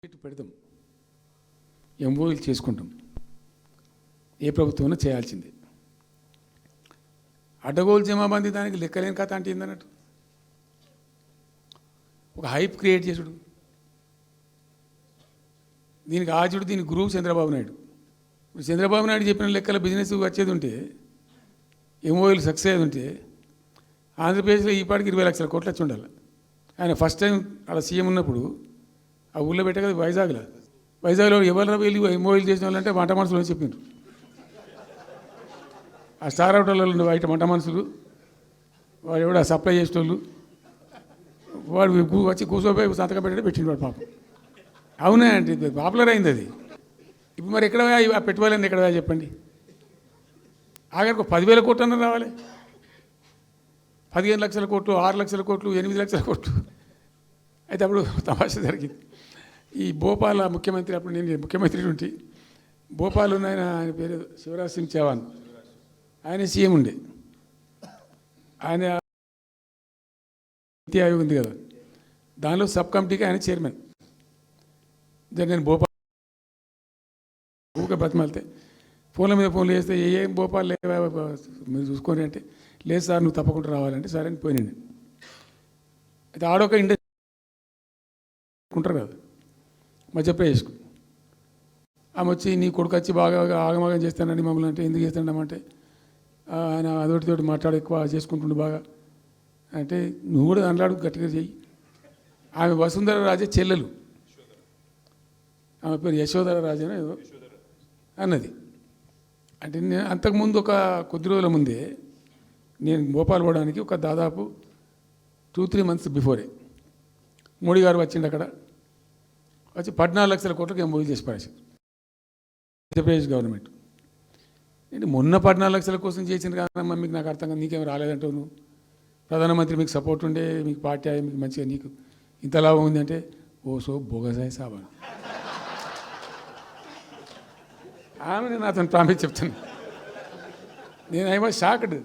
పెడతాం, ఎంఓయూలు చేసుకుంటాం. ఏ ప్రభుత్వం చేయాల్సిందే. అడ్డగోలు జమాబందీ దానికి లెక్కలేని కథ అంటే ఏందన్నట్టు ఒక హైప్ క్రియేట్ చేసుడు. దీనికి ఆజుడు, దీని గురువు చంద్రబాబు నాయుడు. చంద్రబాబు నాయుడు చెప్పిన లెక్కల బిజినెస్ వచ్చేది ఉంటే, ఎంఓయూలు సక్సెస్ అయ్యేది ఉంటే ఆంధ్రప్రదేశ్లో ఈ పాటికి 20 లక్షల కోట్లు వచ్చి ఉండాలి. ఆయన ఫస్ట్ టైం అలా సీఎం ఉన్నప్పుడు ఆ ఊళ్ళో పెట్టే కదా వైజాగ్లో ఎవరు వెళ్ళి ఎంఓయూలు చేసిన వాళ్ళంటే వంట మనుషులు అని చెప్పారు. ఆ స్టార్ హోటల్లో బయట వంట మనుషులు, వాడు ఎవడ సప్లై చేసేటోళ్ళు, వాడు వచ్చి కూర్చోపోయి సంతకం పెట్టే పెట్టిండు వాడు పాపం. అవునా అంటే పాపులర్ అయింది అది. ఇప్పుడు మరి ఎక్కడ ఆ పెట్టుబడులన్నీ ఎక్కడ చెప్పండి. ఆఖరికి 10,000 కోట్లు అన్న రావాలి. 15 లక్షల కోట్లు, 6 లక్షల కోట్లు, 8 లక్షల కోట్లు. అయితే అప్పుడు తమాషా జరిగింది. ఈ భోపాల్ ముఖ్యమంత్రి, అప్పుడు నేను ముఖ్యమంత్రి ఉంటే, భోపాల్ ఉన్న ఆయన పేరు శివరాజ్ సింగ్ చౌహాన్, ఆయన సీఎం ఉండే. ఆయన నీతి ఆయోగ్ ఉంది కదా, దానిలో సబ్ కమిటీకి ఆయన చైర్మన్. నేను భోపాల్ ఊరికే బతిమాలితే ఫోన్ల మీద ఫోన్లు చేస్తే ఏం భోపాల్ లేవా మీరు చూసుకొని అంటే, లేదు సార్ నువ్వు తప్పకుండా రావాలంటే సరే అని పోయినండి. అయితే ఆడొక ఇండస్ట్రీ ఉంటారు కదా మధ్యప్రదేశ్కు, ఆమె వచ్చి నీ కొడుకు వచ్చి బాగా ఆగమాగం చేస్తానండి మమ్మల్ని అంటే, ఎందుకు చేస్తాడమంటే ఆయన అదొకటితోటి మాట్లాడి ఎక్కువ చేసుకుంటుండే బాగా అంటే, నువ్వు కూడా దాంట్లాడు గట్టిగా చెయ్యి. ఆమె వసుంధర రాజే చెల్లెలు, ఆమె పేరు యశోధర రాజేనా ఏదో అన్నది. అంటే నేను అంతకుముందు ఒక కొద్ది రోజుల ముందే నేను భోపాల్ పోవడానికి ఒక దాదాపు 2-3 మంత్స్ బిఫోరే మోడీ గారు వచ్చిండు. అక్కడ వచ్చి 14 లక్షల కోట్లకు ఎంఓయూ చేసి పడేసారు మధ్యప్రదేశ్ గవర్నమెంట్. నేను మొన్న 14 లక్షల కోసం చేసిన కాదమ్మా, మీకు నాకు అర్థం కాదు, నీకేం రాలేదంటావు నువ్వు, ప్రధానమంత్రి మీకు సపోర్ట్ ఉండే, మీకు పార్టీ అయ్యి మీకు మంచిగా నీకు ఇంత లాభం ఉంది అంటే, ఓ సో బోగసాయి సాబా ఆమె నేను అతను ప్రామిస్ చెప్తాను. నేను ఐ వాజ్ షాక్డ్.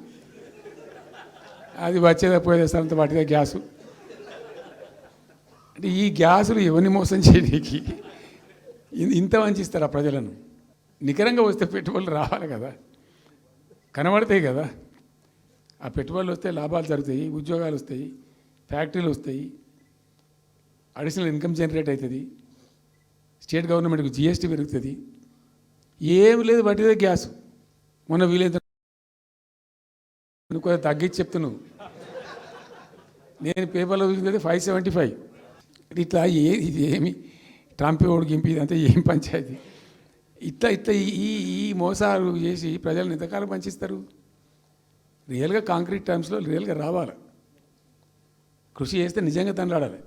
అది వచ్చేదా పోయేదా సార్ అంత వాటిదే గ్యాసు అంటే, ఈ గ్యాసులు ఎవరిని మోసం చేయడానికి ఇంత వంచిస్తారా ప్రజలను? నికరంగా వస్తే పెట్టుబడులు రావాలి కదా, కనబడతాయి కదా. ఆ పెట్టుబడులు వస్తే లాభాలు జరుగుతాయి, ఉద్యోగాలు వస్తాయి, ఫ్యాక్టరీలు వస్తాయి, అడిషనల్ ఇన్కమ్ జనరేట్ అవుతుంది, స్టేట్ గవర్నమెంట్కి జిఎస్టీ పెరుగుతుంది. ఏమి లేదు, వాటిదే గ్యాసు. మొన్న వీలైతే కొంచెం తగ్గించి చెప్తున్నావు, నేను పేపర్లో చూసింది 575. ఇట్లా ఇది ఏమి ట్రంప్ ఓడి గింపి ఇదంతా ఏం పంచాయతీ? ఇట్లా ఇట్లా ఈ మోసాలు చేసి ప్రజలను ఎంతకాలం పంచిస్తారు? రియల్గా కాంక్రీట్ టర్మ్స్లో రియల్గా రావాలి, కృషి చేస్తే నిజంగా తండ్రాడాలి.